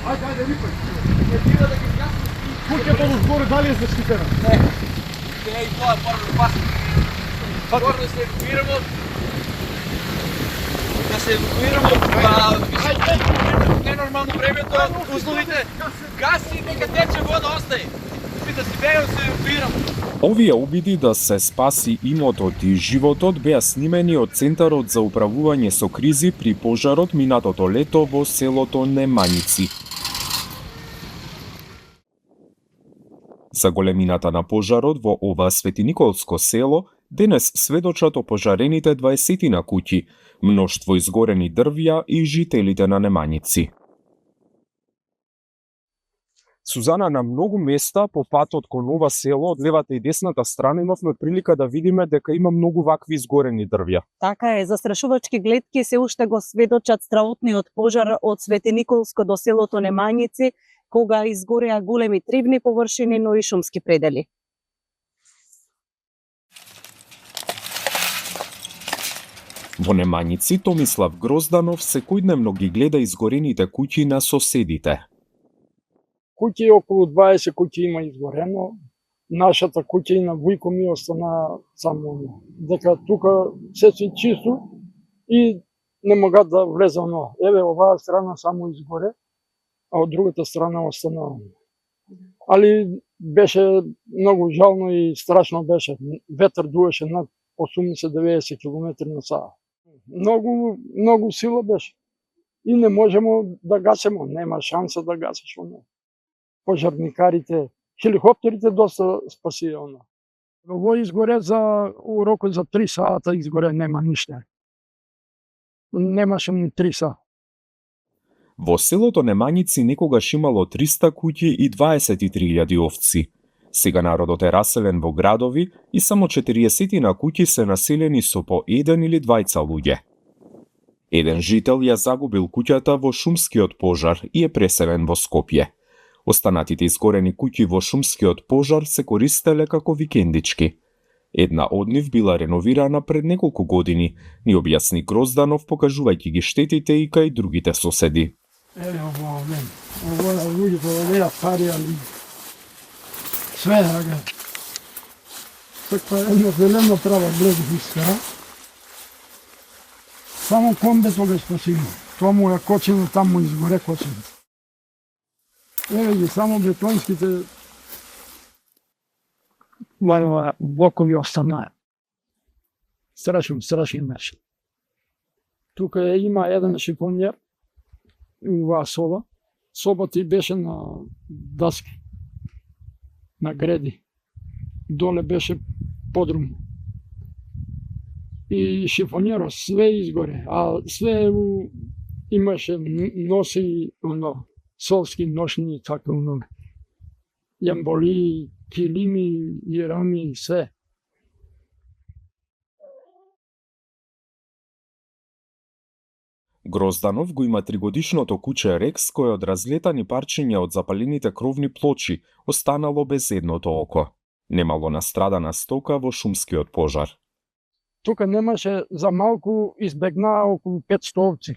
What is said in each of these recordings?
Ајде, ајде, рипај. Не бива да ги згасим. Куќата во зборе дали е заштитена? Не. Те и тоа мора да паси. Скоро да се евакуирamo. Да се евакуирamo. Ненормално времето, условите. Гаси, нека тече вода, остај. Да си бегам, се евакуирам. Овие обиди да се спаси имотот и животот беа снимени од Центарот за управување со кризи при пожарот минатото лето во селото Немањици. За големината на пожарот во ова Светиниколско село денес сведочат опожарените 20 куќи, мноштво изгорени дрвја и жителите на Немањици. Сузана, на многу места по патот кон ова село, од левата и десната страна, имавме прилика да видиме дека има многу вакви изгорени дрвја. Така е, застрашувачки гледки се уште го сведочат стравотниот пожар од Светиниколско до селото Немањици, кога изгореа големи тревни површини, но и шумски предели. Во Немањици Томислав Грозданов секојдневно ги гледа изгорените куќи на соседите. Куќи, околу 20 куќи има изгорено. Нашата куќа и на Вујко ми остана само дека тука се си чисто и не могат да влезат, но еве оваа страна само изгоре, а од другата страна остана. Али беше многу жално и страшно беше. Ветер дуеше над 80-90 км на саа. Многу сила беше. И не можемо да гасимо, нема шанса да гасиш оно. Пожарникарите, хеликоптерите доста спасија оно. Во изгоре за урокот за 3 сата изгоре, нема ништо. Немаше ни 3 сата. Во селото Немањици некогаш имало 300 куќи и 23.000 овци. Сега народот е раселен во градови и само 40 на куќи се населени со по 1 или 2 луѓе. Еден жител ја загубил куќата во шумскиот пожар и е преселен во Скопје. Останатите изгорени куќи во шумскиот пожар се користеле како викендички. Една од нив била реновирана пред неколку години, ни објасни Грозданов покажувајќи ги штетите и кај другите соседи. Еве ова луѓето оваа парија ли. Све рага. Така една зелена трава близо искара. Само комбето го спасило. Тоа му е кочено, таму изгоре кочено. Еве ги само бетонските блокови останаа. Страшен беше. Тука има еден шифонер и оваа соба. Собата и беше на даски, на греди. Доле беше подрум. И шифонерот све изгоре, а све имаше носи солски ношни, така јамболи, килими, јерами, све. Грозданов го има 3-годишното куче Рекс, кој од разлетани парчиња од запалените кровни плочи останало без едното око. Немало настрадана стока во шумскиот пожар. Тука немаше, за малку избегнаа околу 500 овци.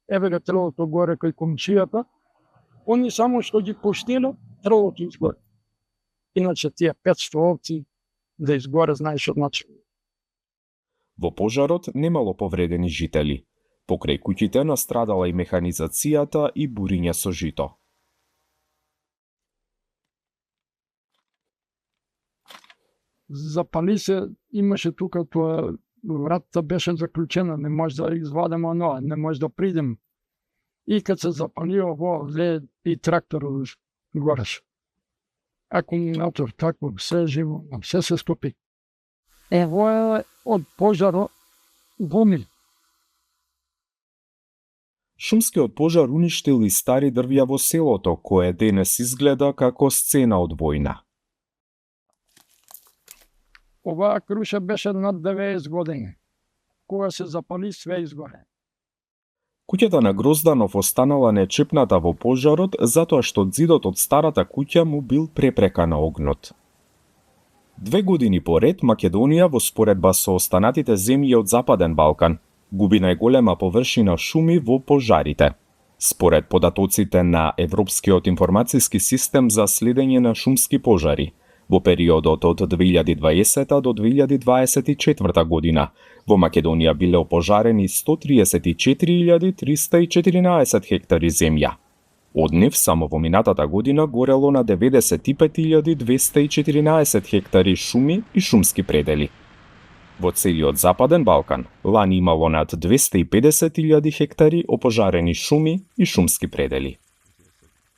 Еве го трелото горе кај комшијата. Они само што ги пуштило, трелото изгоре. Иначе тие 500 овци да изгоре, знаеш одначе. Во пожарот немало повредени жители. Покрај куќите настрадала и механизацијата и буриња со жито. Запали се, имаше тука тоа, вратата беше заклучена, не може да извадиме оно, не може да придем. И кад се запали ово, вле и тракторот гореш. Акумулатор, тако, се живо, се се скопи. Ево е од пожаро гомил. Шумскиот пожар уништил и стари дрвја во селото, кое денес изгледа како сцена од војна. Оваа круша беше над 90 години. Кога се запали, све изгоре. Куќата на Грозданов останала нечепната во пожарот затоа што зидот од старата куќа му бил препрека на огнот. 2 години поред Македонија во споредба со останатите земји од Западен Балкан губи најголема површина шуми во пожарите. Според податоците на Европскиот информацијски систем за следење на шумски пожари, во периодот од 2020 до 2024 година, во Македонија биле опожарени 134.314 хектари земја. Од нив само во минатата година горело на 95.214 хектари шуми и шумски предели. Во целиот Западен Балкан, лани имало над 250.000 хектари опожарени шуми и шумски предели.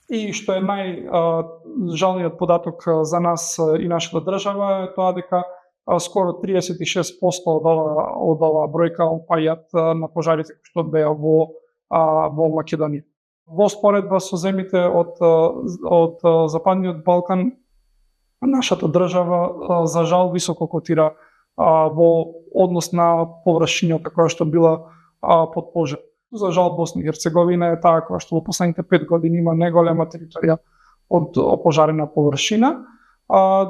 И што е најжалниот податок за нас и нашата држава е тоа дека скоро 36% од оваа бројка опаѓаат на пожарите кои што беа во Македонија. Во споредба со земјите од Западниот Балкан, нашата држава за жал високо котира во однос на површината која што била под пожар. За жал Босна и Херцеговина е таа која што во последните 5 години има најголема територија од опожарена површина,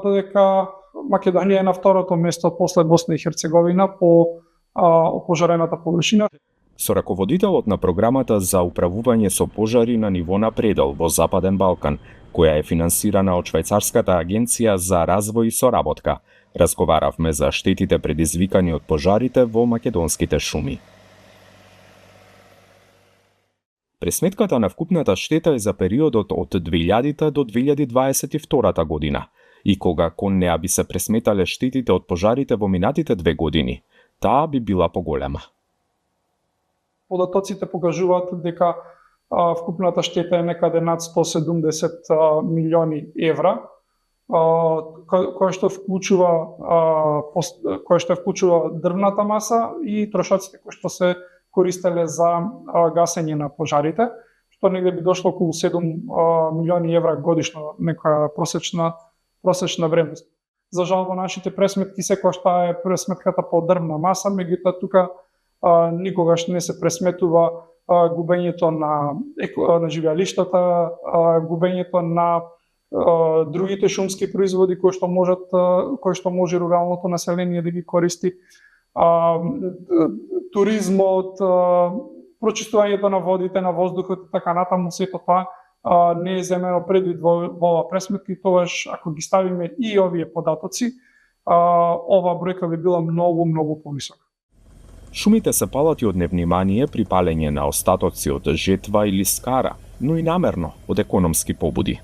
додека Македонија е на второто место после Босна и Херцеговина по опожарената површина. Со раководителот на програмата за управување со пожари на ниво напредел во Западен Балкан, која е финансирана од Швајцарската агенција за развој и соработка, разговаравме за штетите предизвикани од пожарите во македонските шуми. Пресметката на вкупната штета е за периодот од 2000 до 2022 година, и кога кон неа би се пресметале штетите од пожарите во минатите 2 години, таа би била поголема. Податоците покажуваат дека вкупната штета е некаде над 170 милиони евра, која што вклучува дрвната маса и трошоците кои што се користеле за гасење на пожарите, што негде би дошло околу 7 милиони евра годишно, некоја просечна вредност. За жал во нашите пресметки секогаш таа е пресметката по дрвна маса, меѓутоа тука никогаш не се пресметува губењето на живеалиштата, губењето на другите шумски производи кои што може руралното население да ги користи, туризмот, прочистувањето на водите, на воздухот и така натаму, сето тоа не е земено предвид во оваа пресметка и тогаш ако ги ставиме и овие податоци, оваа бројка би била многу повисока. Шумите се палати од невнимание при палење на остатоци од жетва или скара, но и намерно од економски побуди.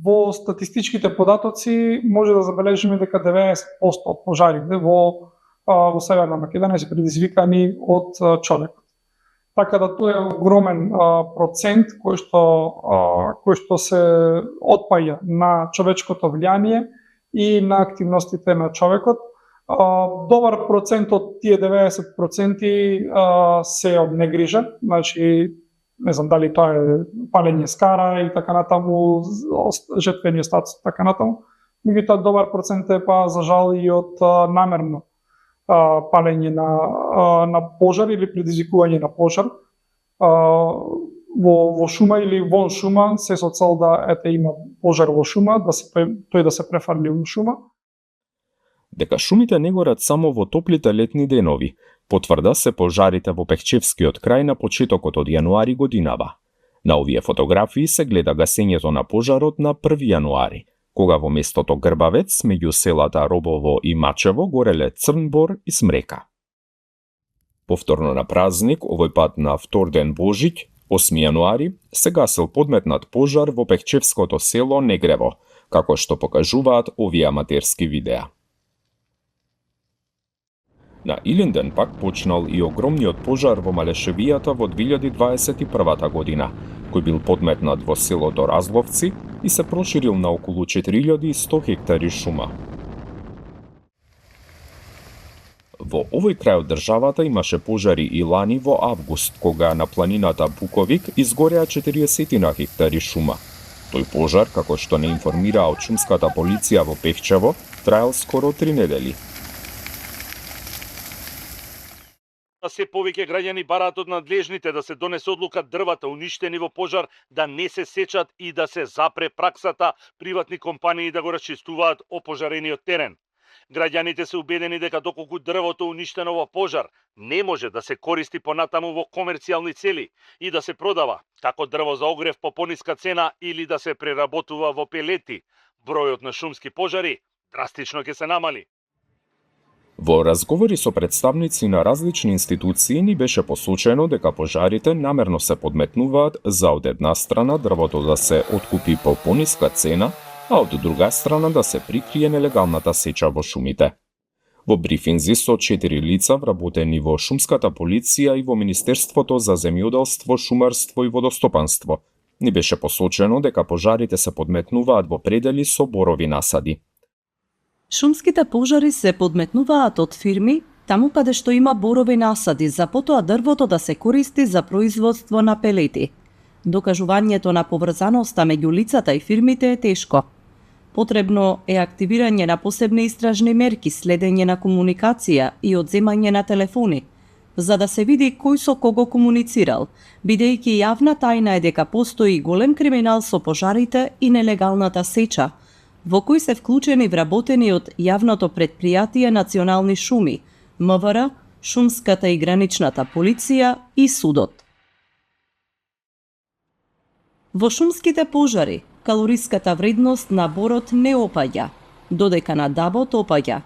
Во статистичките податоци може да забележиме дека 90% од пожарите во Северна Македонија се предизвикани од човекот. Така да тоа е огромен процент кој што се отпаѓа на човечкото влијание и на активностите на човекот. Добар процент од тие 90% се од негрижа, значи не знам дали тоа е палење скара и така натаму, жетвени остатоци така натаму. Меѓутоа добар процент е за жал и од намерно палење на пожар или предизвикување на пожар во шума или вон шума, се со цел да има пожар во шума, тој да се префарли во шума. Дека шумите не горат само во топлите летни денови, потврда се пожарите во Пехчевскиот крај на почетокот од јануари годинава. На овие фотографии се гледа гасењето на пожарот на 1 јануари, кога во местото Грбавец, меѓу селата Робово и Мачево, гореле Црнбор и Смрека. Повторно на празник, овој пат на вторден Божиќ, 8 јануари, се гасил подметнат пожар во Пехчевското село Негрево, како што покажуваат овие аматерски видеа. На Илинден пак почнал и огромниот пожар во Малешевијата во 2021 година, кој бил подметнат во селото Разловци и се проширил на околу 4100 хектари шума. Во овој крај од државата имаше пожари и лани во август, кога на планината Буковик изгореа 40 хектари шума. Тој пожар, како што не информира од шумската полиција во Пехчево, траел скоро 3 недели. Се повеќе граѓани бараат од надлежните да се донесе одлука дрвата уништени во пожар да не се сечат и да се запре праксата приватни компании да го расчистуваат опожарениот терен. Граѓаните се убедени дека доколку дрвото уништено во пожар не може да се користи понатаму во комерцијални цели и да се продава како дрво за огрев по пониска цена или да се преработува во пелети, бројот на шумски пожари драстично ќе се намали. Во разговори со представници на различни институции ни беше посочено дека пожарите намерно се подметнуваат за од една страна дрвото да се откупи по пониска цена, а од друга страна да се прикрие нелегалната сеча во шумите. Во брифинзи со 4 лица вработени во шумската полиција и во Министерството за земјоделство, шумарство и водостопанство, ни беше посочено дека пожарите се подметнуваат во предели со борови насади. Шумските пожари се подметнуваат од фирми таму каде што има борови насади, за потоа дрвото да се користи за производство на пелети. Докажувањето на поврзаноста меѓу лицата и фирмите е тешко. Потребно е активирање на посебни истражни мерки, следење на комуникација и одземање на телефони, за да се види кој со кого комуницирал, бидејќи јавна тајна е дека постои голем криминал со пожарите и нелегалната сеча, во кој се вклучени вработени од јавното претпријатие Национални шуми, МВР, Шумската и граничната полиција и судот. Во шумските пожари, калориската вредност на борот не опаѓа, додека на дабот опаѓа.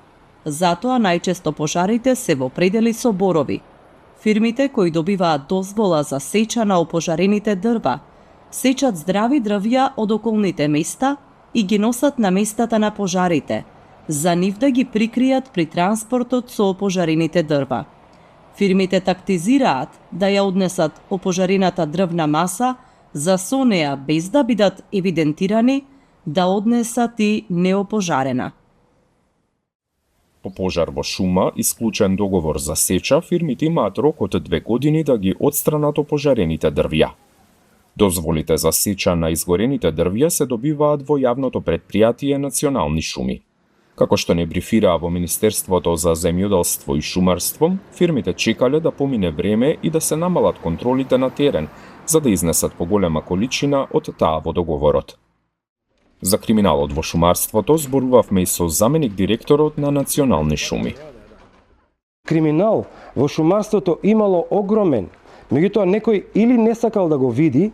Затоа најчесто пожарите се во предели со борови. Фирмите кои добиваат дозвола за сеча на опожарените дрва, сечат здрави дрвја од околните места и ги носат на местата на пожарите, за нив да ги прикријат при транспортот со опожарените дрва. Фирмите тактизираат да ја однесат опожарената дрвна маса за со неа, без да бидат евидентирани, да однесат и неопожарена. По пожар во шума, исклучен договор за сеча, фирмите имаат рок од 2 години да ги отстранат опожарените дрвја. Дозволите за сеча на изгорените дрвја се добиваат во јавното претпријатие Национални шуми. Како што не брифираа во Министерството за земјоделство и шумарство, фирмите чекале да помине време и да се намалат контролите на терен, за да изнесат поголема количина од таа во договорот. За криминалот во шумарството зборувавме и со заменик директорот на Национални шуми. Криминал во шумарството имало огромен, меѓутоа некој или не сакал да го види,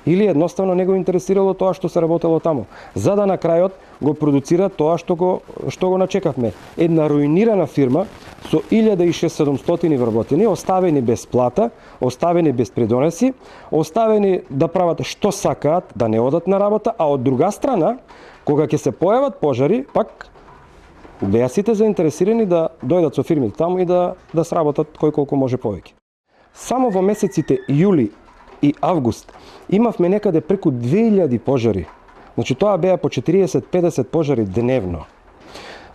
или едноставно не го интересирало тоа што се работело таму, за да на крајот го продуцира тоа што го начекавме. Една руинирана фирма со 1600 вработени, оставени без плата, оставени без придонеси, оставени да прават што сакаат, да не одат на работа, а од друга страна, кога ќе се појават пожари, пак беа сите заинтересирани да дојдат со фирмите таму и да сработат кој колку може повеќе. Само во месеците јули и август имавме некаде преку 2000 пожари. Значи тоа беа по 40-50 пожари дневно.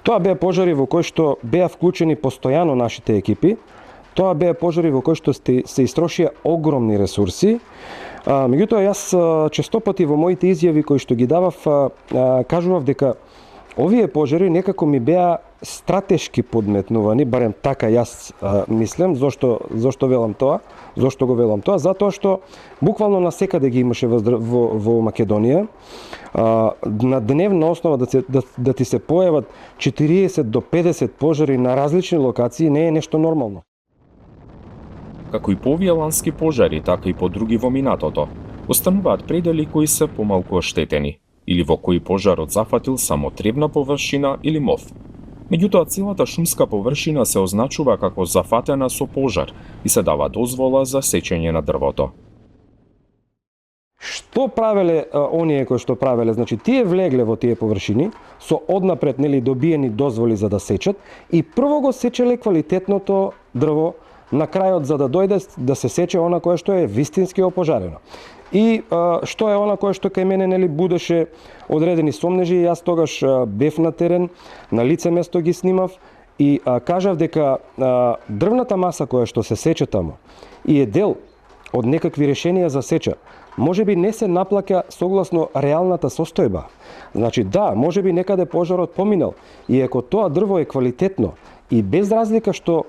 Тоа беа пожари во кои што беа вклучени постојано нашите екипи. Тоа беа пожари во кои што се истрошија огромни ресурси. Меѓутоа јас честопати во моите изјави кои што ги давав кажував дека овие пожари некако ми беа стратешки подметнувани, барем така јас мислам, зошто велам тоа? Зошто го велам тоа? Затоа што буквално насекаде ги имаше во Македонија. На дневна основа да ти се појават 40 до 50 пожари на различни локации не е нешто нормално. Како и по овие лански пожари, така и по други во минатото, остануваат предели кои се помалку оштетени, или во кои пожарот зафатил само тревна површина или мов. Меѓутоа, целата шумска површина се означува како зафатена со пожар и се дава дозвола за сечење на дрвото. Што правеле оние кои што правеле? Значи, тие влегле во тие површини со однапред добиени дозволи за да сечат и прво го сечеле квалитетното дрво на крајот за да дојде да се сече она кое што е вистински опожарено. И што е она кое што кај мене будеше одредени сомнежи, јас тогаш бев на терен, на лице место ги снимав и кажав дека дрвната маса која што се сече таму и е дел од некакви решенија за сеча, можеби не се наплаќа согласно реалната состојба. Значи да, можеби некаде пожарот поминал, и ако тоа дрво е квалитетно и без разлика што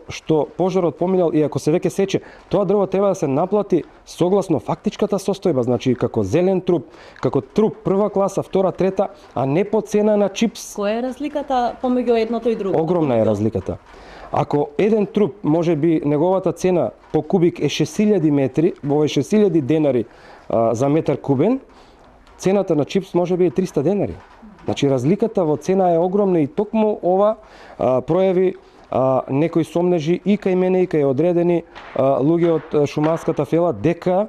пожарот поминал и ако се веќе сече, тоа дрво треба да се наплати согласно фактичката состојба, значи како зелен труп, како труп прва класа, втора, трета, а не по цена на чипс. Која е разликата помеѓу едното и другото? Огромна е разликата. Ако еден труп, може би неговата цена по кубик е 6000 метри, во 6000 денари за метар кубен, цената на чипс може би е 300 денари. Значи разликата во цена е огромна и токму ова пројави некои сомнежи и кај мене и кај одредени луѓе од шумарската фела дека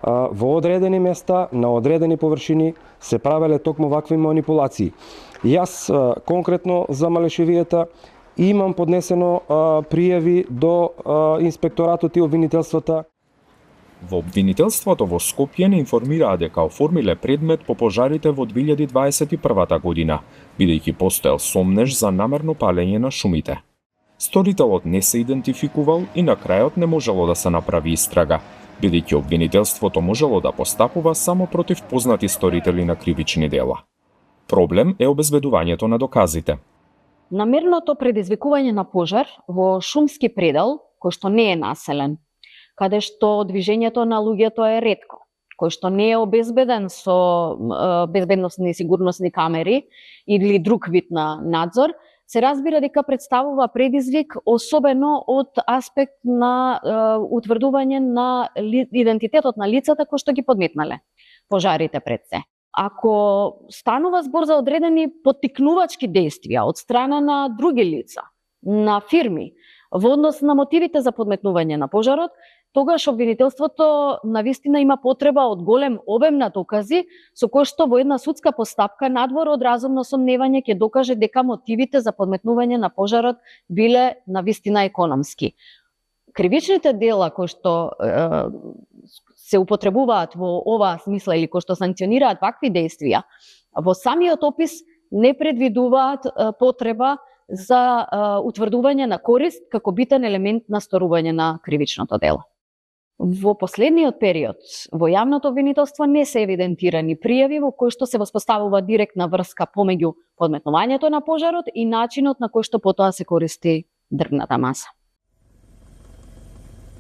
во одредени места, на одредени површини се правеле токму вакви манипулации. Јас конкретно за Малешевијата имам поднесено пријави до инспекторатот и обвинителствата. Во обвинителството во Скопје не информираа дека оформиле предмет по пожарите во 2021 година, бидејќи постоел сомнеж за намерно палење на шумите. Сторителот не се идентификувал и на крајот не можело да се направи истрага, бидејќи обвинителството можело да постапува само против познати сторители на кривични дела. Проблем е обезбедувањето на доказите. Намерното предизвикување на пожар во шумски предел, кој што не е населен, каде што движењето на луѓето е ретко, кој што не е обезбеден со безбедносни и сигурносни камери или друг вид на надзор, се разбира дека представува предизвик особено од аспект на утврдување на идентитетот на лицата кои што ги подметнале пожарите пред се. Ако станува збор за одредени поттикнувачки действија од страна на други лица, на фирми, во однос на мотивите за подметнување на пожарот, тогаш обвинителството навистина има потреба од голем обем на докази, со кој што во една судска постапка надвор од разумно сомневање ќе докаже дека мотивите за подметнување на пожарот биле навистина економски. Кривичните дела кои што се употребуваат во оваа смисла или кои што санкционираат вакви действија, во самиот опис не предвидуваат потреба за утврдување на корист како битен елемент на сторување на кривичното дело. Во последниот период, во јавното обвинителство не се евидентирани пријави во кои што се воспоставува директна врска помеѓу подметнувањето на пожарот и начинот на кој што потоа се користи дрвната маса.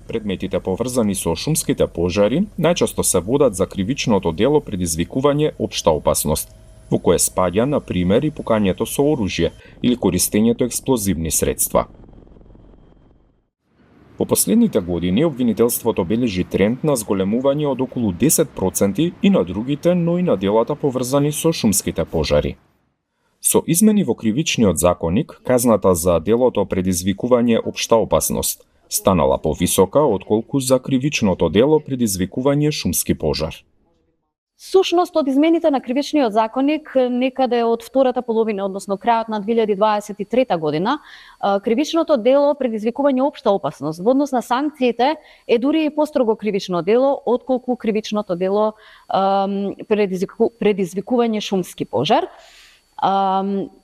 Предметите поврзани со шумските пожари најчесто се водат за кривичното дело предизвикување општа опасност, во кое спаѓа, на пример, и пукањето со оружје или користењето експлозивни средства. Во последните години обвинителството бележи тренд на зголемување од околу 10% и на другите, но и на делата поврзани со шумските пожари. Со измени во кривичниот законник, казната за делото предизвикување општа опасност станала повисока отколку за кривичното дело предизвикување шумски пожар. Сушност од измените на кривичниот законник некаде од втората половина, односно крајот на 2023 година, кривичното дело предизвикување општа опасност во однос на санкциите е дури и построго кривично дело отколку кривичното дело предизвикување шумски пожар.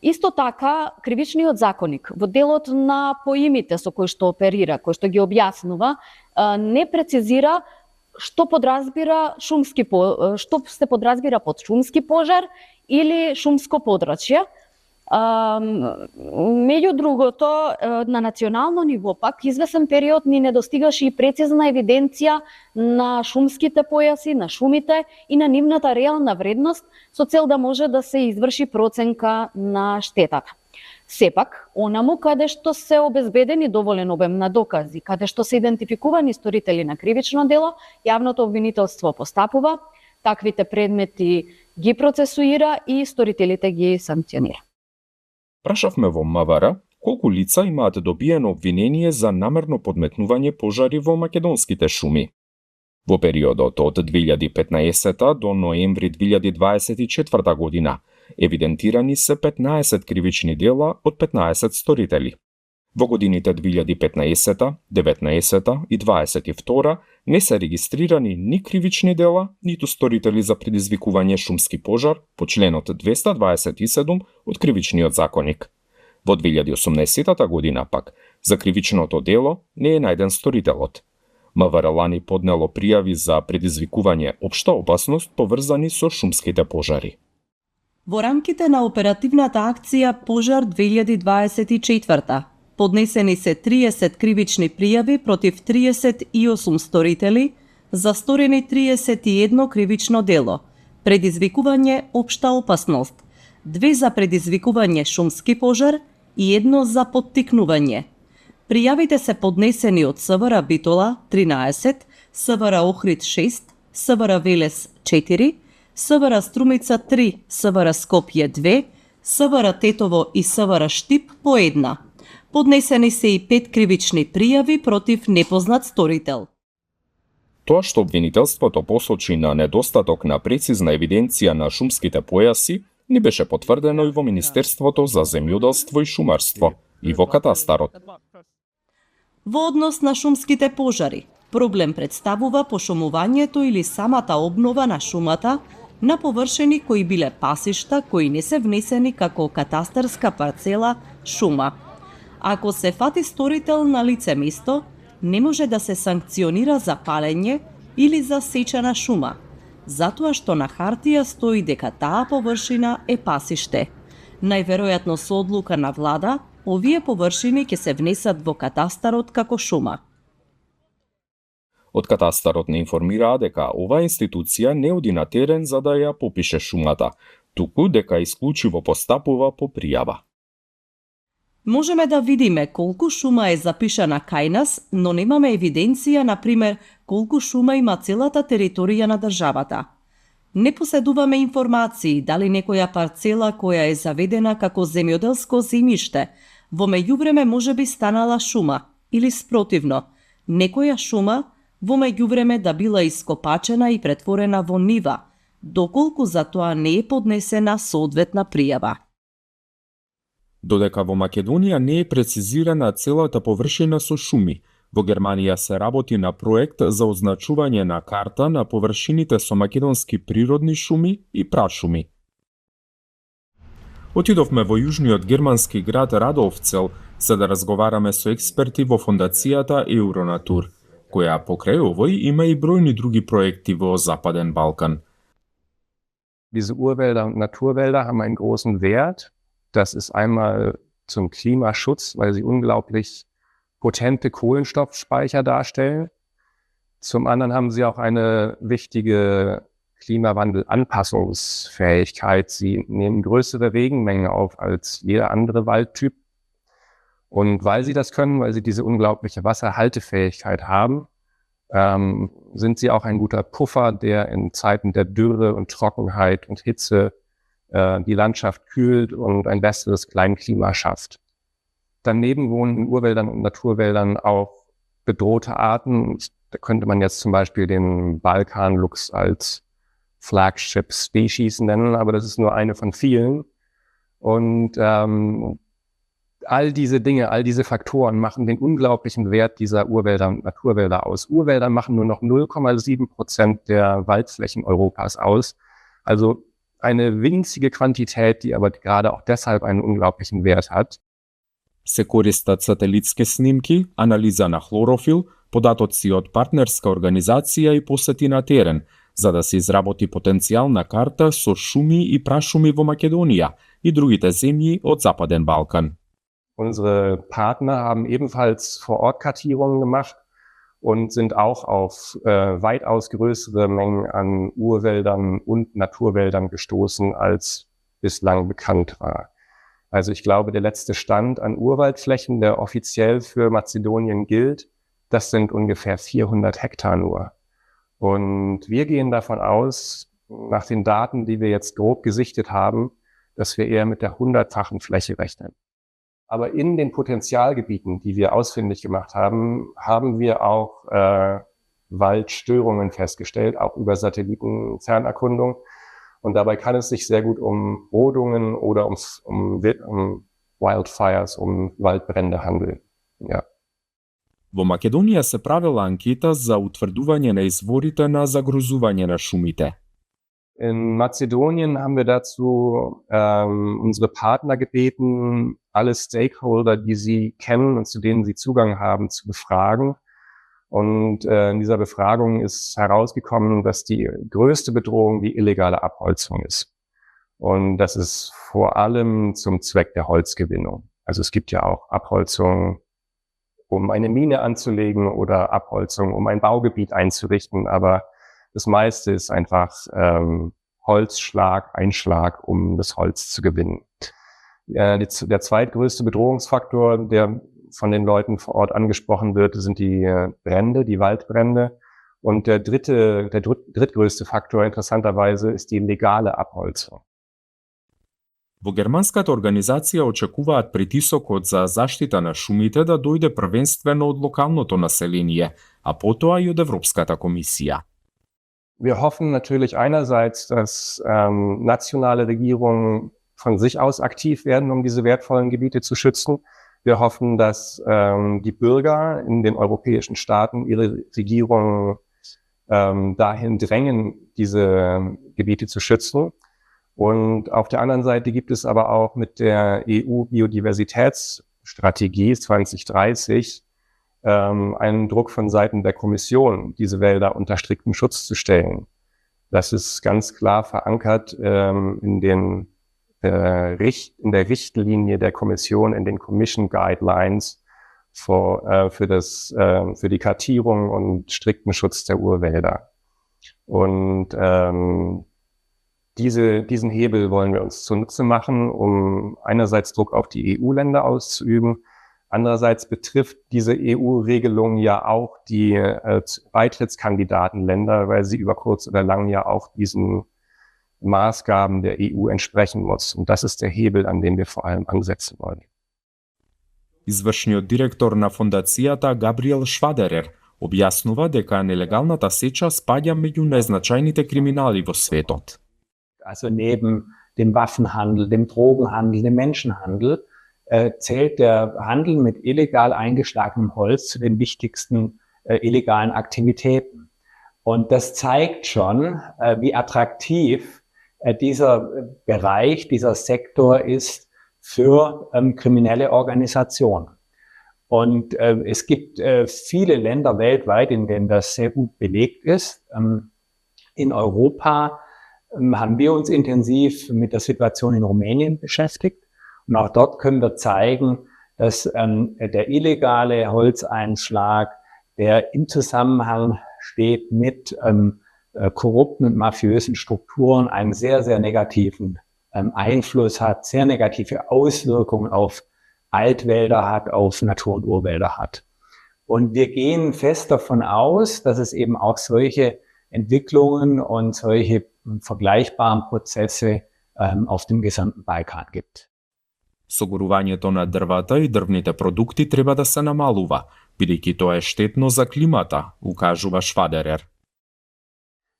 Исто така, кривичниот законник во делот на поимите со кои што оперира, кои што ги објаснува, не прецизира што се подразбира под шумски пожар или шумско подрачје. Меѓу другото, на национално ниво пак извесен период ни недостигаше и прецизна евиденција на шумските појаси, на шумите и на нивната реална вредност со цел да може да се изврши проценка на штетата. Сепак, онаму каде што се обезбедени доволен обем на докази, каде што се идентификувани сторители на кривично дело, јавното обвинителство постапува, таквите предмети ги процесуира и сторителите ги санкционира. Прашавме во МВР колку лица имаат добиено обвинение за намерно подметнување пожари во македонските шуми. Во периодот од 2015 до ноември 2024 година евидентирани се 15 кривични дела од 15 сторители. Во годините 2015, 19 и 22 не се регистрирани ни кривични дела, ниту сторители за предизвикување шумски пожар по членот 227 од кривичниот законник. Во 2018 година пак, за кривичното дело не е најден сторителот. МВР лани поднело пријави за предизвикување општа опасност поврзани со шумските пожари. Во рамките на оперативната акција Пожар 2024 поднесени се 30 кривични пријави против 38 сторители за сторени 31 кривично дело, предизвикување општа опасност, 2 за предизвикување шумски пожар и 1 за поттикнување. Пријавите се поднесени од СВР Битола 13, СВР Охрид 6, СВР Велес 4, СВР Струмица 3, СВР Скопје 2, СВР Тетово и СВР Штип по 1. Поднесени се и 5 кривични пријави против непознат сторител. Тоа што обвинителството посочи на недостаток на прецизна евиденција на шумските појаси, ни беше потврдено и во Министерството за земјоделство и шумарство и во катастарот. Во однос на шумските пожари, проблем представува пошумувањето или самата обнова на шумата на површини кои биле пасишта кои не се внесени како катастарска парцела шума. Ако се фати сторител на лице место, не може да се санкционира за палење или за сеча на шума, затоа што на хартија стои дека таа површина е пасиште. Најверојатно со одлука на влада, овие површини ќе се внесат во катастарот како шума. Од катастарот не информираа дека оваа институција не оди на терен за да ја попише шумата, туку дека исклучиво постапува по пријава. Можеме да видиме колку шума е запишана кај нас, но немаме евиденција, например, колку шума има целата територија на државата. Не поседуваме информации дали некоја парцела која е заведена како земјоделско земјиште, во меѓувреме можеби станала шума, или спротивно, некоја шума во меѓувреме да била ископачена и претворена во нива, доколку за тоа не е поднесена соодветна пријава. Додека во Македонија не е прецизирана целата површина со шуми, во Германија се работи на проект за означување на карта на површините со македонски природни шуми и прашуми. Отидовме во јужниот германски град Радовцел за да разговараме со експерти во фондацијата Euronatur, која покрај овој има и бројни други проекти во Западен Балкан. Diese Urwälder und Naturwälder haben einen großen Wert. Das ist einmal zum Klimaschutz, weil sie unglaublich potente Kohlenstoffspeicher darstellen. Zum anderen haben sie auch eine wichtige Klimawandelanpassungsfähigkeit. Sie nehmen größere Regenmengen auf als jeder andere Waldtyp. Und weil sie das können, weil sie diese unglaubliche Wasserhaltefähigkeit haben, sind sie auch ein guter Puffer, der in Zeiten der Dürre und Trockenheit und Hitze die Landschaft kühlt und ein besseres Kleinklima schafft. Daneben wohnen in Urwäldern und Naturwäldern auch bedrohte Arten. Da könnte man jetzt zum Beispiel den Balkanluchs als Flagship Species nennen, aber das ist nur eine von vielen. Und all diese Dinge, all diese Faktoren machen den unglaublichen Wert dieser Urwälder und Naturwälder aus. Urwälder machen nur noch 0,7% der Waldflächen Europas aus. Also eine winzige Quantität, die aber gerade auch deshalb einen unglaublichen Wert hat. Се користат сателитски снимки, анализа на хлорофил, податоци од партнерска организација и посети на терен, за да се изработи потенцијална карта со шуми и прашуми во Македонија и другите земји од Западен Балкан. Unsere Partner haben ebenfalls Vor-Ort-Kartierungen gemacht und sind auch auf weitaus größere Mengen an Urwäldern und Naturwäldern gestoßen, als bislang bekannt war. Also ich glaube, der letzte Stand an Urwaldflächen, der offiziell für Mazedonien gilt, das sind ungefähr 400 Hektar nur. Und wir gehen davon aus, nach den Daten, die wir jetzt grob gesichtet haben, dass wir eher mit der 100-fachen Fläche rechnen. Aber in den Potenzialgebieten, die wir ausfindig gemacht haben, haben wir auch Waldstörungen festgestellt, auch über Satellitenfernerkundung. Und dabei kann es sich sehr gut um Rodungen oder um Wildfires, um Waldbrände handeln. Ja. Во Македонија се правела анкета за утврдување на изворите на загрозување на шумите. In Mazedonien haben wir dazu unsere Partner gebeten, alle Stakeholder, die sie kennen und zu denen sie Zugang haben, zu befragen. Und in dieser Befragung ist herausgekommen, dass die größte Bedrohung die illegale Abholzung ist. Und das ist vor allem zum Zweck der Holzgewinnung. Also es gibt ja auch Abholzung, um eine Mine anzulegen oder Abholzung, um ein Baugebiet einzurichten. Aber das meiste ist einfach Holzschlag, Einschlag, um das Holz zu gewinnen. Der zweitgrößte Bedrohungsfaktor, der von den Leuten vor Ort angesprochen wird, sind die Brände, die Waldbrände. Und der drittgrößte Faktor, interessanterweise, ist die legale Abholzung. Во германската организација очекуваат притисокот за заштита на шумите да дојде првенствено од локалното население, а потоа и од Европската комисија. Wir hoffen natürlich einerseits, dass nationale Regierungen von sich aus aktiv werden, um diese wertvollen Gebiete zu schützen. Wir hoffen, dass die Bürger in den europäischen Staaten ihre Regierungen dahin drängen, diese Gebiete zu schützen. Und auf der anderen Seite gibt es aber auch mit der EU-Biodiversitätsstrategie 2030 einen Druck von Seiten der Kommission, diese Wälder unter strikten Schutz zu stellen. Das ist ganz klar verankert in der Richtlinie der Kommission, in den Commission Guidelines für die Kartierung und strikten Schutz der Urwälder. Und diesen Hebel wollen wir uns zunutze machen, um einerseits Druck auf die EU-Länder auszuüben. Andererseits betrifft diese EU-Regelung ja auch die Beitrittskandidatenländer, weil sie über kurz oder lang ja auch diesen Maßgaben der EU entsprechen muss. Und das ist der Hebel, an dem wir vor allem ansetzen wollen. Извршниот директор на фондацијата Габриел Швадерер објаснува дека нелегалната сеча спаѓа меѓу најзначајните криминали во светот. Also neben dem Waffenhandel, dem Drogenhandel, dem Menschenhandel zählt der Handel mit illegal eingeschlagenem Holz zu den wichtigsten illegalen Aktivitäten. Und das zeigt schon, wie attraktiv dieser Bereich, dieser Sektor ist für kriminelle Organisationen. Und es gibt viele Länder weltweit, in denen das sehr gut belegt ist. In Europa haben wir uns intensiv mit der Situation in Rumänien beschäftigt. Und auch dort können wir zeigen, dass der illegale Holzeinschlag, der im Zusammenhang steht mit korrupten und mafiösen Strukturen, einen sehr, sehr negativen Einfluss hat, sehr negative Auswirkungen auf Altwälder hat, auf Natur- und Urwälder hat. Und wir gehen fest davon aus, dass es eben auch solche Entwicklungen und solche vergleichbaren Prozesse auf dem gesamten Balkan gibt. Согорувањето на дрвата и дрвните продукти треба да се намалува, бидејќи тоа е штетно за климата, укажува Швадерер.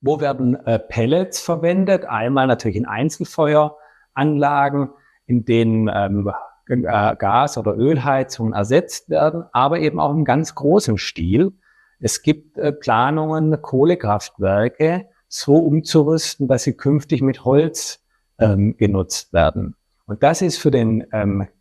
Wo werden Pellets verwendet? Einmal natürlich in Einzelfeueranlagen, in denen Gas- oder Ölheizungen ersetzt werden, aber eben auch im ganz großen Stil. Es gibt Planungen, Kohlekraftwerke so umzurüsten, dass sie künftig mit Holz genutzt werden. Und das ist für den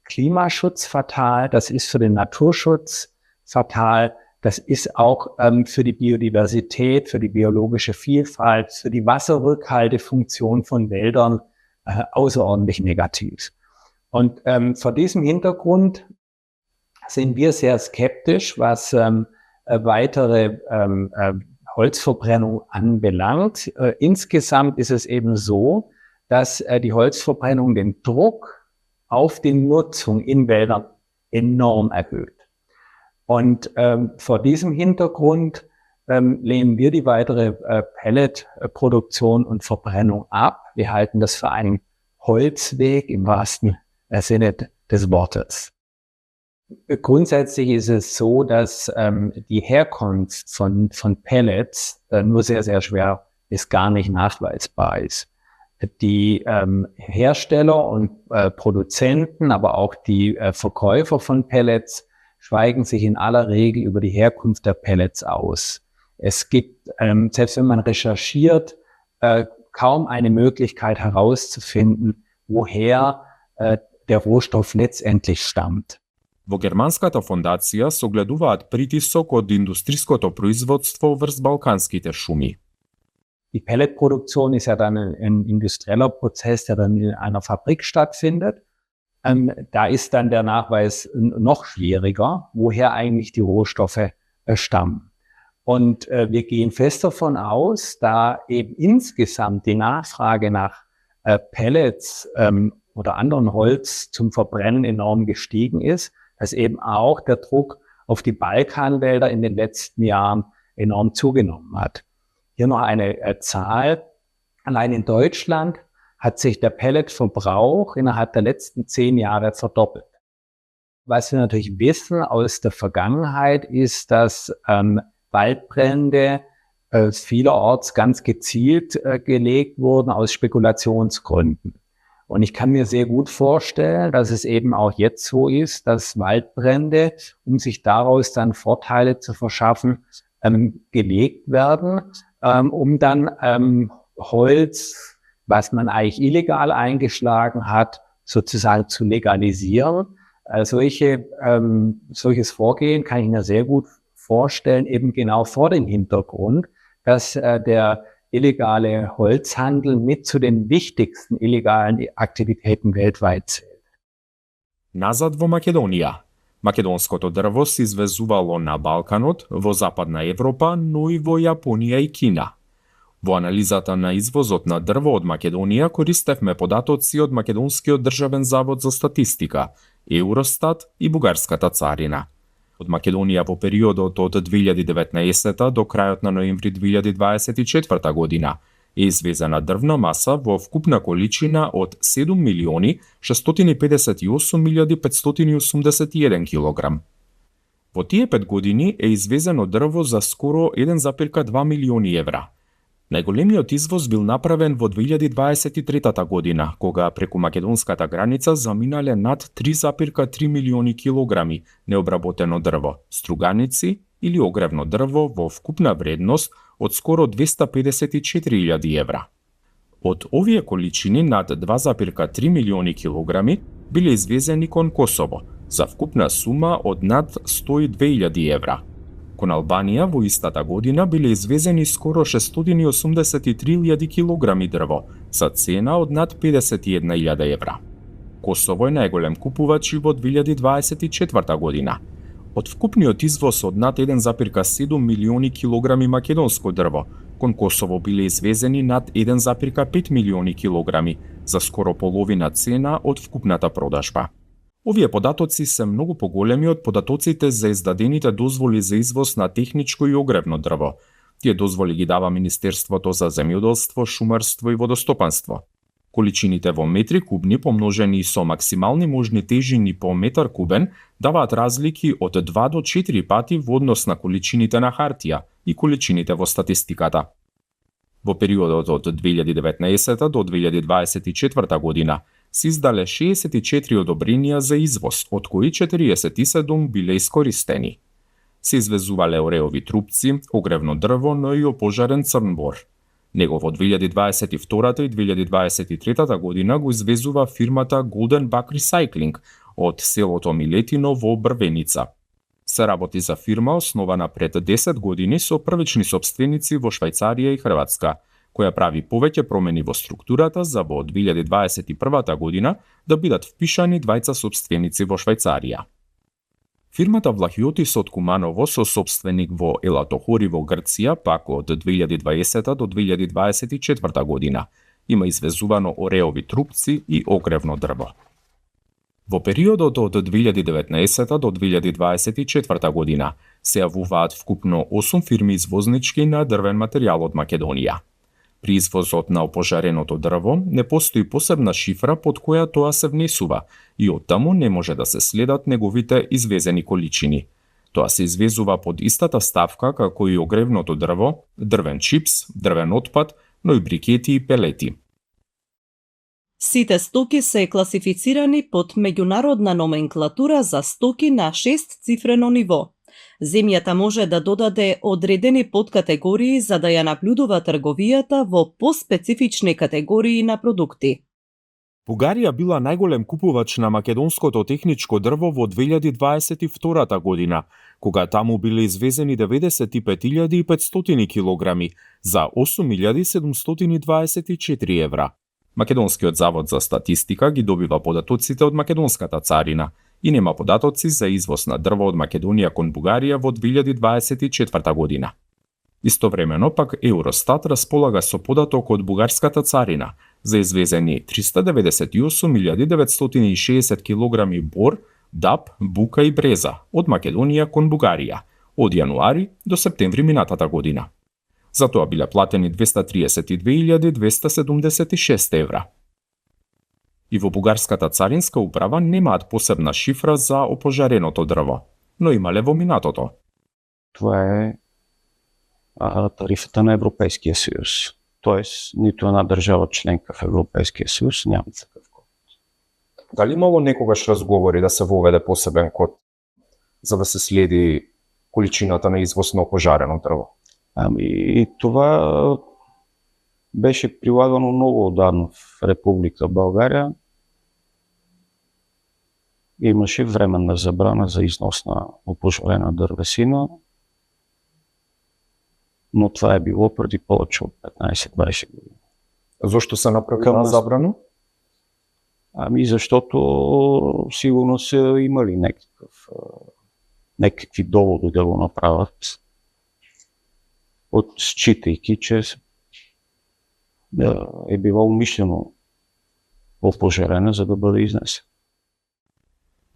Klimaschutz fatal, das ist für den Naturschutz fatal, das ist auch für die Biodiversität, für die biologische Vielfalt, für die Wasserrückhaltefunktion von Wäldern außerordentlich negativ. Und vor diesem Hintergrund sind wir sehr skeptisch, was weitere Holzverbrennung anbelangt. Insgesamt ist es eben so, dass die Holzverbrennung den Druck auf die Nutzung in Wäldern enorm erhöht. Und vor diesem Hintergrund lehnen wir die weitere Pelletproduktion und Verbrennung ab. Wir halten das für einen Holzweg im wahrsten Sinne des Wortes. Grundsätzlich ist es so, dass die Herkunft von Pellets nur sehr, sehr schwer bis gar nicht nachweisbar ist. Die Hersteller und Produzenten, aber auch die Verkäufer von Pellets schweigen sich in aller Regel über die Herkunft der Pellets aus. Es gibt, selbst wenn man recherchiert, kaum eine Möglichkeit herauszufinden, woher der Rohstoff letztendlich stammt. Во германската фондација согледуваат притисок од индустриското производство врз балканските шуми. Die Pelletproduktion ist ja dann ein industrieller Prozess, der dann in einer Fabrik stattfindet. Da ist dann der Nachweis noch schwieriger, woher eigentlich die Rohstoffe stammen. Und wir gehen fest davon aus, da eben insgesamt die Nachfrage nach Pellets oder anderen Holz zum Verbrennen enorm gestiegen ist, dass eben auch der Druck auf die Balkanwälder in den letzten Jahren enorm zugenommen hat. Hier noch eine Zahl. Allein in Deutschland hat sich der Pelletverbrauch innerhalb der letzten 10 Jahre verdoppelt. Was wir natürlich wissen aus der Vergangenheit ist, dass Waldbrände vielerorts ganz gezielt gelegt wurden aus Spekulationsgründen. Und ich kann mir sehr gut vorstellen, dass es eben auch jetzt so ist, dass Waldbrände, um sich daraus dann Vorteile zu verschaffen, gelegt werden, um dann Holz, was man eigentlich illegal eingeschlagen hat, sozusagen zu legalisieren. Solches Vorgehen kann ich mir sehr gut vorstellen, eben genau vor dem Hintergrund, dass der illegale Holzhandel mit zu den wichtigsten illegalen Aktivitäten weltweit zählt. Назад во Македонија. Македонското дрво се извезувало на Балканот, во Западна Европа, но и во Јапонија и Кина. Во анализата на извозот на дрво од Македонија користевме податоци од Македонскиот државен завод за статистика, Евростат и Бугарската царина. Од Македонија во периодот од 2019 до крајот на ноември 2024 година е извезена дрвна маса во вкупна количина од 7.658.581 килограм. Во тие 5 години е извезено дрво за скоро 1,2 милиони евра. Најголемиот извоз бил направен во 2023 година, кога преку македонската граница заминале над 3,3 милиони килограми необработено дрво, струганици или огревно дрво во вкупна вредност од скоро 254.000 евра. Од овие количини над 2,3 милиони килограми биле извезени кон Косово за вкупна сума од над 102.000 евра. Кон Албанија во истата година биле извезени скоро 683.000 килограми дрво за цена од над 51.000 евра. Косово е најголем купувач и во 2024 година. Од вкупниот извоз од над 1,7 милиони килограми македонско дрво, кон Косово биле извезени над 1,5 милиони килограми за скоро половина цена од вкупната продажба. Овие податоци се многу поголеми од податоците за издадените дозволи за извоз на техничко и огревно дрво. Тие дозволи ги дава Министерството за земјоделство, шумарство и водостопанство. Количините во метри кубни помножени со максимални можни тежини по метар кубен даваат разлики од 2 до 4 пати во однос на количините на хартија и количините во статистиката. Во периодот од 2019 до 2024 година се издале 64 одобренија за извоз, од кои 47 биле искористени. Се извезувале ореови трупци, огревно дрво, но и опожарен црн бор. Него во 2022 и 2023 година го извезува фирмата Golden Buck Recycling од селото Милетино во Брвеница. Се работи за фирма основана пред 10 години со првични сопственици во Швајцарија и Хрватска, која прави повеќе промени во структурата за во 2021 година да бидат впишани двајца сопственици во Швајцарија. Фирмата Влахиотис од Куманово со сопственик во Елатохори во Грција пак од 2020 до 2024 година има извезувано ореови трупци и огревно дрво. Во периодот од 2019 до 2024 година се јавуваат вкупно 8 фирми извознички на дрвен материјал од Македонија. При извозот на опожареното дрво не постои посебна шифра под која тоа се внесува и оттаму не може да се следат неговите извезени количини. Тоа се извезува под истата ставка како и огревното дрво, дрвен чипс, дрвен отпад, но и брикети и пелети. Сите стоки се класифицирани под меѓународна номенклатура за стоки на 6-цифрено ниво. Земјата може да додаде одредени подкатегории за да ја наблюдува трговијата во поспецифични категории на продукти. Бугарија била најголем купувач на македонското техничко дрво во 2022 година, кога таму биле извезени 95.500 килограми за 8.724 евра. Македонскиот завод за статистика ги добива податоците од македонската царина и нема податоци за извоз на дрво од Македонија кон Бугарија во 2024 година. Истовремено пак Евростат располага со податок од бугарската царина за извезени 398.960 килограми бор, даб, бука и бреза од Македонија кон Бугарија од јануари до септември минатата година. За тоа биле платени 232.276 евра. И во бугарската царинска управа немаат посебна шифра за опожареното дрво, но имале во минатото. Това е тарифата на Европейския съюз. Тоест, нито една държава членка в Европейския съюз няма такъв код. Дали имало некогаш разговори да се воведе посебен код за да се следи количината на извоз на опожарено дрво? И това беше прилагано много отдавна в Република България. Имаше временна забрана за износ на опожарена дървесина, но това е било преди повече от 15-20 години. Зошто се направила забрана? Защото сигурно са имали някакви доводи да го направят, считайки, че е било умишлено опожарена, за да бъде изнесен.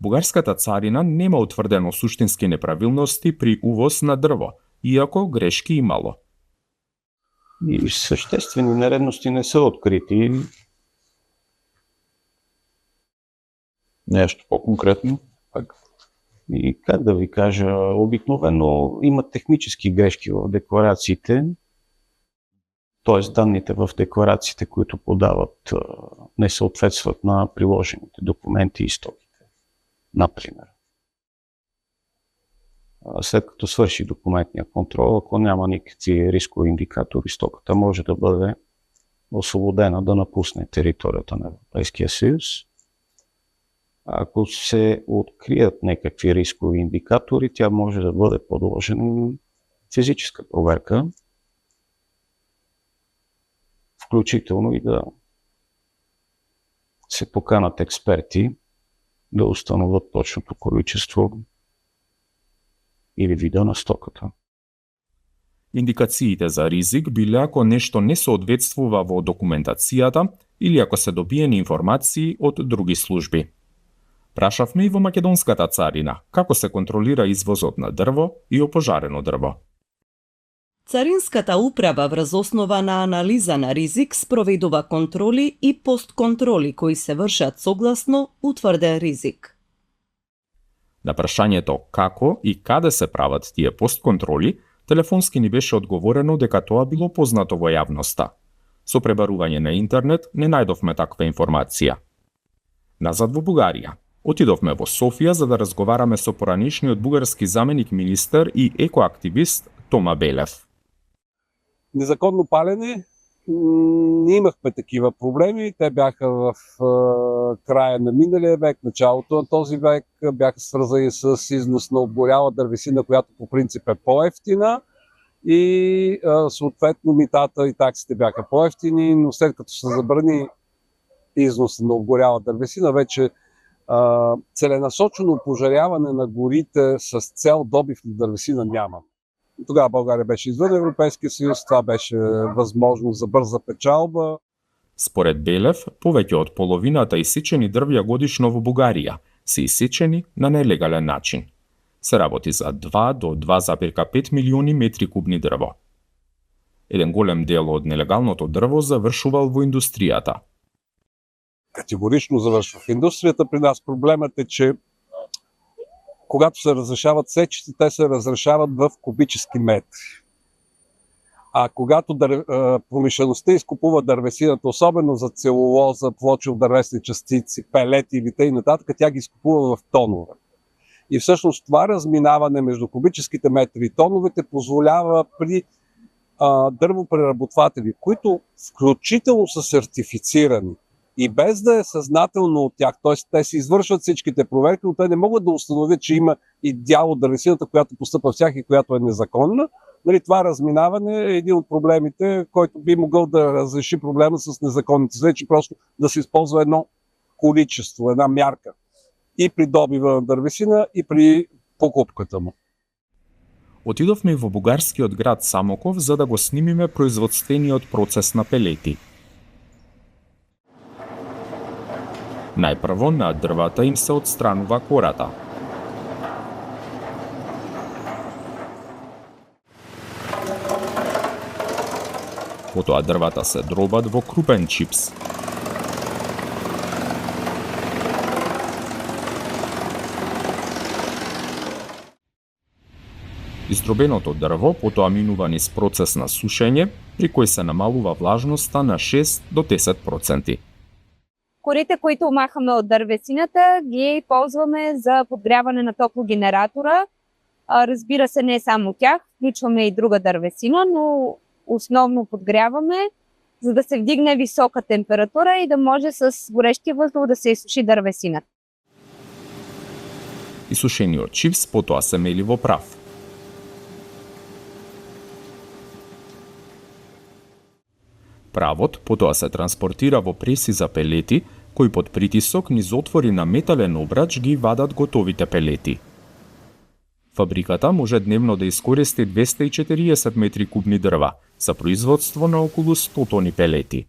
Бугарската царина нема утврдено суштински неправилности при увоз на дрво, иако грешки имало. И съществени нередности не са открити. Нещо по-конкретно? И как да ви кажа, обикновено има технически грешки в декларациите, т.е. данните в декларациите, които подават, не съответстват на приложените документи и стоките. Например, след като свърши документния контрол, ако няма никакви рискови индикатори, стоката може да бъде освободена да напусне територията на Европейския съюз. Ако се открият някакви рискови индикатори, тя може да бъде подложена на физическа проверка, включително и да се поканат експерти да установят точното количество или вида на стоката. Индикациите за ризик биле ако нешто не соодветствува во документацијата или ако се добиени информации од други служби. Прашавме и во македонската царина како се контролира извозот на дрво и опожарено дрво. Царинската управа врз основа на анализа на ризик спроведува контроли и постконтроли кои се вршат согласно утврден ризик. На прашањето како и каде се прават тие постконтроли, телефонски ни беше одговорено дека тоа било познато во јавноста. Со пребарување на интернет не најдовме таква информација. Назад во Бугарија. Отидовме во Софија за да разговараме со поранешниот бугарски заменик министер и екоактивист Тома Белев. Незаконно палене, не имахме такива проблеми. Те бяха в края на миналия век, началото на този век, бяха свързани с износ на обгоряла дървесина, която по принцип е по-евтина и съответно митата и таксите бяха по-евтини, но след като се забрани износ на обгоряла дървесина, вече целенасочено опожаряване на горите с цел добив на дървесина няма. Тогава България беше извън Европейския съюз, това беше възможност за бърза печалба. Според Белев, повеќе од половината исечени дрвја годишно во Бугарија се исечени на нелегален начин. Се работи за 2 до 2,5 милиони метри кубни дрво. Еден голем дел од нелегалното дрво завршувал во индустријата. Категорично завършва в индустрията. При нас проблемът е, че когато се разрешават сечите, те се разрешават в кубически метри. А когато промишлеността изкупува дървесината, особено за целулоза, плочево-дървесни частици, пелети или т.н., тя ги изкупува в тонове. И всъщност това разминаване между кубическите метри и тоновете позволява при дървопреработватели, които включително са сертифицирани И без да е съзнателно от тях, т.е. те си извършват всичките проверки, но те не могат да установят, че има и дял от дървесината, която постъпва в тях и която е незаконна. Нали, това разминаване е един от проблемите, който би могъл да разреши проблема с незаконните свлечи, просто да се използва едно количество, една мярка и при добива на дървесина, и при покупката му. Отидовме во бугарскиот град Самоков за да го снимиме производствениот процес на пелети. Најпрво на дрвата им се отстранува кората. Потоа дрвата се дробат во крупен чипс. Издробеното дрво потоа минува низ процес на сушење, при кој се намалува влажноста на 6 до 10%. Корите, които махаме от дървесината, ги ползваме за подгряване на топлогенератора. Разбира се, не само тях, включваме и друга дървесина, но основно подгряваме, за да се вдигне висока температура и да може с горещия въздух да се изсуши дървесината. Изсушениот чипс потоа се мели во прав. Правот потоа се транспортира во преси за пелети, кои под притисок низ отвори на метален обрач ги вадат готовите пелети. Фабриката може дневно да искористи 240 метри кубни дрва за производство на околу 100 тони пелети.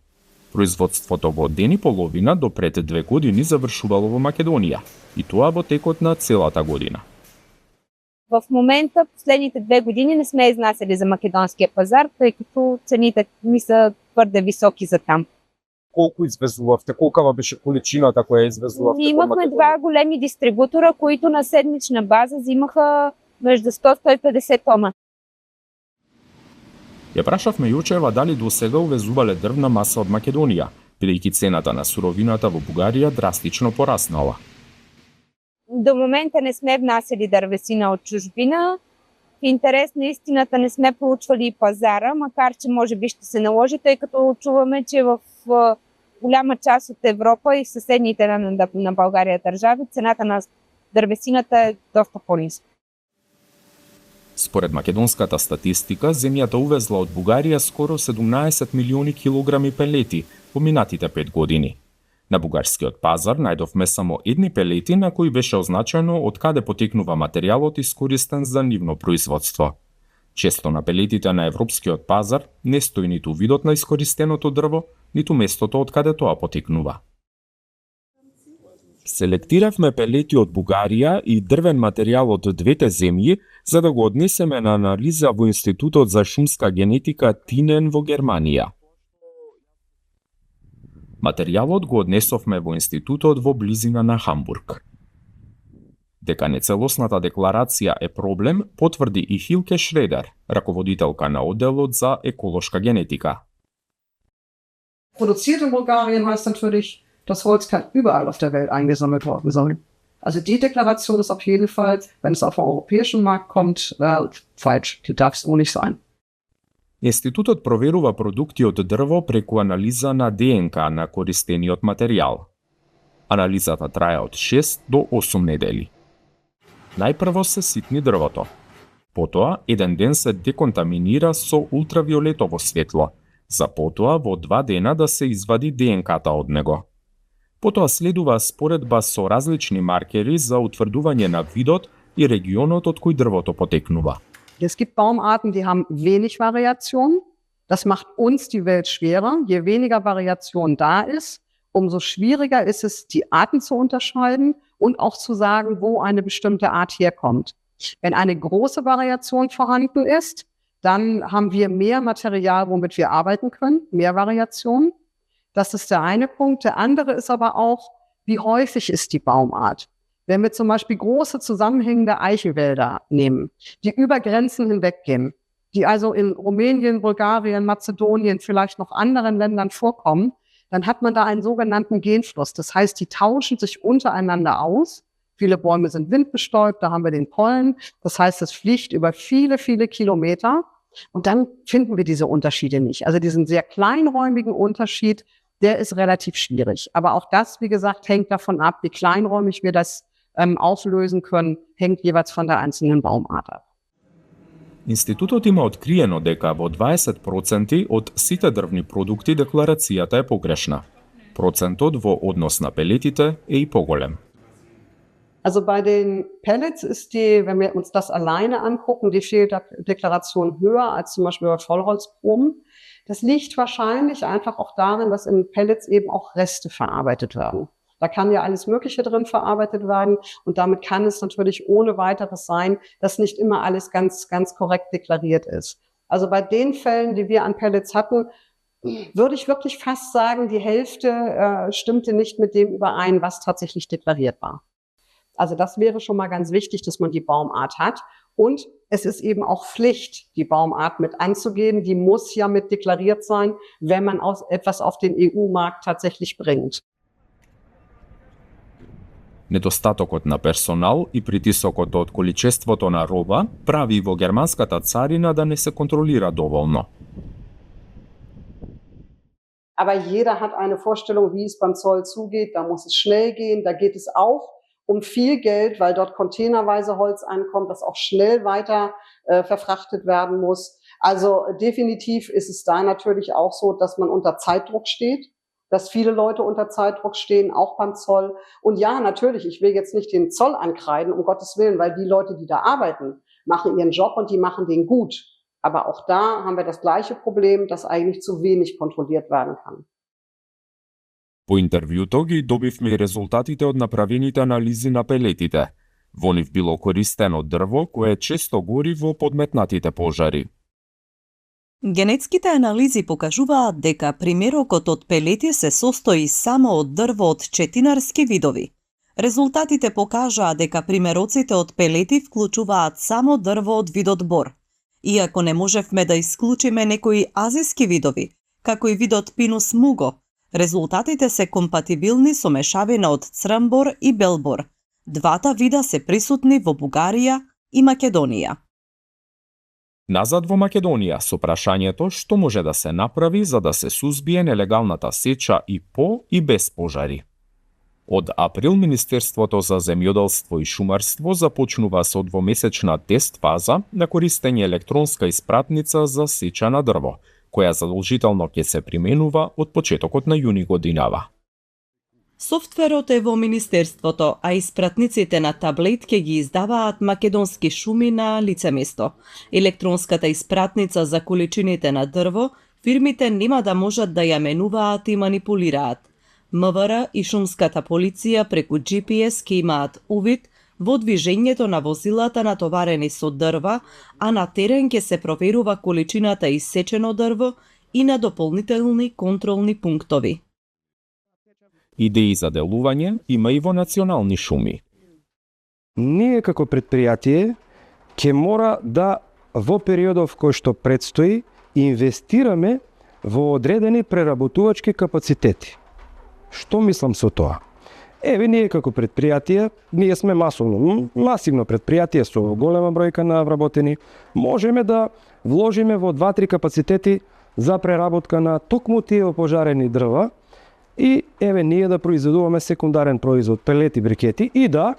Производството во ден и половина до пред 2 години завршувало во Македонија, и тоа во текот на целата година. В момента, последните 2 години не сме изнасяли за македонския пазар, тъй като цените ми са твърде високи за там. Колко извезувавте? Колкава беше количината, која извезувавте? Имахме 2 големи дистрибутора, които на седмична база взимаха между 100-150 тона. Ја прашавме Јочева дали до сега увезувале дрвна маса од Македонија, бидејќи цената на суровината во Бугарија драстично пораснала. До момента не сме внасяли дървесина от чужбина. В интерес на истината не сме проучвали и пазара, макар че може би ще се наложи, тъй като чуваме, че в голяма част от Европа и в съседните на България държави цената на дървесината е доста по-ниска. Според македонската статистика, земјата увезла од Бугарија скоро 17 милиони килограми пелети во минатите 5 години. На бугарскиот пазар најдовме само едни пелети на кои беше означено од каде потекнува материјалот искористен за нивно производство. Често на пелетите на европскиот пазар не стои ниту видот на искористеното дрво, ниту местото од каде тоа потекнува. Селектиравме пелети од Бугарија и дрвен материјал од двете земји за да го однесеме на анализа во Институтот за шумска генетика Тинен во Германија. Материјалот го однесовме во институтот во близина на Хамбург. Дека нецелосната декларација е проблем, потврди и Хилке Шредер, раководителка на одделот за еколошка генетика. Produziert in Bulgarien heißt natürlich, das Holz kann überall auf der Welt eingesammelt worden sein. Also die Deklaration ist auf jeden Fall, wenn es auf den europäischen Markt kommt, falsch. Die darf es so nicht sein. Институтот проверува продукти од дрво преку анализа на ДНК на користениот материјал. Анализата трае од 6 до 8 недели. Најпрво се ситни дрвото. Потоа, еден ден се деконтаминира со ултравиолетово светло, за потоа во 2 дена да се извади ДНК-та од него. Потоа следува споредба со различни маркери за утврдување на видот и регионот од кој дрвото потекнува. Es gibt Baumarten, die haben wenig Variation. Das macht uns die Welt schwerer. Je weniger Variation da ist, umso schwieriger ist es, die Arten zu unterscheiden und auch zu sagen, wo eine bestimmte Art herkommt. Wenn eine große Variation vorhanden ist, dann haben wir mehr Material, womit wir arbeiten können, mehr Variation. Das ist der eine Punkt. Der andere ist aber auch, wie häufig ist die Baumart. Wenn wir zum Beispiel große zusammenhängende Eichenwälder nehmen, die über Grenzen hinweggehen, die also in Rumänien, Bulgarien, Mazedonien, vielleicht noch anderen Ländern vorkommen, dann hat man da einen sogenannten Genfluss. Das heißt, die tauschen sich untereinander aus. Viele Bäume sind windbestäubt, da haben wir den Pollen. Das heißt, es fliegt über viele, viele Kilometer und dann finden wir diese Unterschiede nicht. Also diesen sehr kleinräumigen Unterschied, der ist relativ schwierig. Aber auch das, wie gesagt, hängt davon ab, wie kleinräumig wir das auflösen können, hängt jeweils von der einzelnen Baumart ab. Институтот има откриено дека во 20% од сите дрвни продукти декларацијата е погрешна. Процентот во однос на пелетите е и поголем. Also bei den Pellets ist wenn wir uns das alleine angucken, die Fehldeklaration höher als zum Beispiel bei Vollholzproben. Das liegt wahrscheinlich einfach auch darin, dass in Pellets eben auch Reste verarbeitet werden. Da kann ja alles Mögliche drin verarbeitet werden und damit kann es natürlich ohne weiteres sein, dass nicht immer alles ganz, ganz korrekt deklariert ist. Also bei den Fällen, die wir an Pellets hatten, würde ich wirklich fast sagen, die Hälfte stimmte nicht mit dem überein, was tatsächlich deklariert war. Also das wäre schon mal ganz wichtig, dass man die Baumart hat. Und es ist eben auch Pflicht, die Baumart mit anzugeben. Die muss ja mit deklariert sein, wenn man etwas auf den EU-Markt tatsächlich bringt. Недостатокот на персонал и притисокот од количеството на роба прави во германската царина да не се контролира доволно. Aber jeder hat eine Vorstellung, wie es beim Zoll zugeht. Da muss es schnell gehen. Da geht es auch um viel Geld, weil dort containerweise Holz ankommt, das auch schnell weiter verfrachtet werden muss. Also definitiv ist es da natürlich auch so, dass man unter Zeitdruck steht, dass viele Leute unter Zeitdruck stehen, auch beim Zoll. Und ja, natürlich, ich will jetzt nicht den Zoll ankreiden, um Gottes Willen, weil die Leute, die da arbeiten, machen ihren Job und die machen den gut. Aber auch da haben wir das gleiche Problem, dass eigentlich zu wenig kontrolliert werden kann. По интервјуто ги добивме и резултатите од направените анализи на пелетите. Во нив било користено дрво кое често гори во подметнатите пожари. Генетските анализи покажуваат дека примерокот од пелети се состои само од дрво од четинарски видови. Резултатите покажаа дека примероците од пелети вклучуваат само дрво од видот бор. Иако не можевме да исклучиме некои азиски видови, како и видот Pinus mugo, резултатите се компатибилни со мешавина од црнбор и белбор. Двата вида се присутни во Бугарија и Македонија. Назад во Македонија со прашањето што може да се направи за да се сузбие нелегалната сеча и по и без пожари. Од април Министерството за земјоделство и шумарство започнува со двомесечна тест фаза на користење електронска испратница за сеча на дрво, која задолжително ќе се применува од почетокот на јуни годинава. Софтверот е во Министерството, а испратниците на таблет ќе ги издаваат македонски шуми на лице место. Електронската испратница за количините на дрво, фирмите нема да можат да ја менуваат и манипулираат. МВР и шумската полиција преку GPS ќе имаат увид во движењето на возилата натоварени со дрва, а на терен ќе се проверува количината исечено дрво и на дополнителни контролни пунктови. Идеи за делување има и во национални шуми. Ние како предпријатие ќе мора да во периодов кој што предстои инвестираме во одредени преработувачки капацитети. Што мислам со тоа? Еве ние како предпријатие, ние сме масивно предпријатие со голема бројка на вработени, можеме да вложиме во 2-3 капацитети за преработка на токму тие опожарени дрва и еве ние да произведуваме секундарен производ, пелети, брикети и да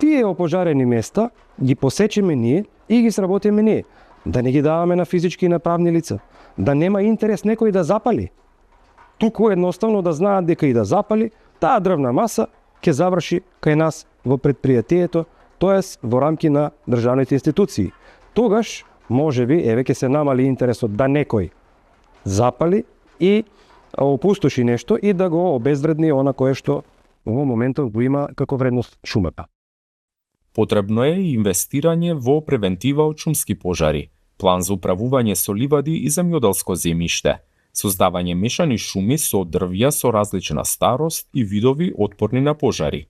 тие опожарени места ги посечеме ние и ги сработиме ние. Да не ги даваме на физички и на правни лица. Да нема интерес некој да запали. Туку едноставно да знаат дека и да запали, таа дрвна маса ќе заврши кај нас во предпријатието, тоест во рамки на државните институции. Тогаш, можеби, еве ќе се намали интересот да некој запали и опустоши нешто и да го обезвредни она кое што во моментот го има како вредност шумата. Потребно е инвестирање во превентива од шумски пожари, план за управување со ливади и земјоделско земјиште, создавање мешани шуми со дрвја со различна старост и видови отпорни на пожари.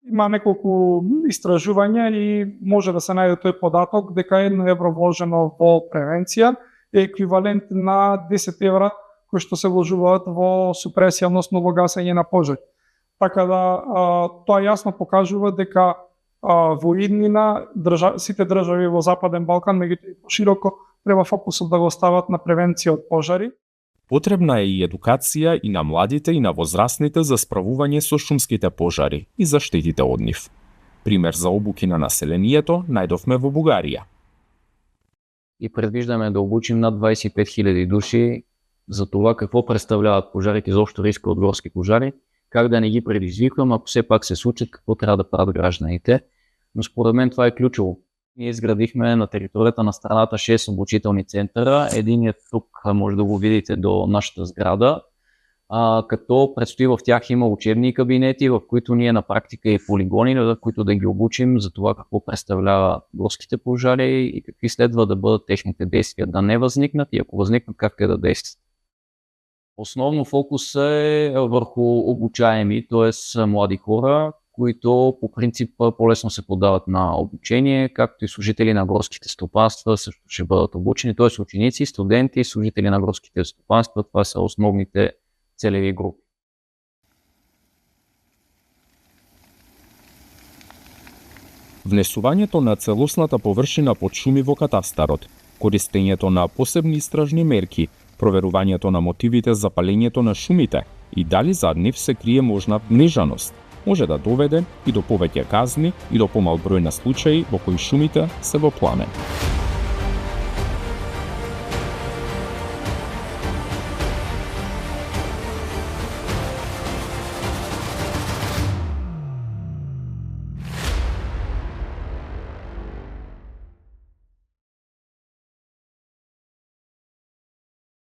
Има неколку истражувања и може да се најде тој податок дека 1 евро вложено во превенција е еквивалент на 10 евра кои што се вложуваат во супресија, односно во гасење на пожари. Така да тоа јасно покажува дека во иднина сите држави во Западен Балкан, меѓутоа и пошироко, треба фокусот да го стават на превенција од пожари. Потребна е и едукација и на младите и на возрастните за справување со шумските пожари и заштитите од нив. Пример за обуки на населението најдовме во Бугарија. И предвиждаме да обучим над 25 000 души за това какво представляват пожарите, изобщо риска от горски пожари, как да не ги предизвиквам, ако все пак се случат, какво трябва да правят гражданите. Но според мен това е ключово. Ние изградихме на територията на страната 6 обучителни центъра. Единият тук може да го видите до нашата сграда, като предстои в тях има учебни кабинети, в които ние на практика и полигони, в които да ги обучим за това какво представлява горските пожари и какви следва да бъдат техните действия, да не възникнат и ако възникнат, как те да действат. Основно фокус е върху обучаеми, т.е. млади хора, които по принцип по-лесно се подават на обучение, както и служители на горските стопанства също ще бъдат обучени, т.е. ученици, студенти, служители на горските стопанства, това са основните целеви групи. Внесувањето на целосната површина под шуми во катастарот, користењето на посебни истражни мерки, проверувањето на мотивите за палењето на шумите и дали зад нив се крие можна внежаност, може да доведе и до повеќе казни и до помал број на случаи во кои шумите се во пламен.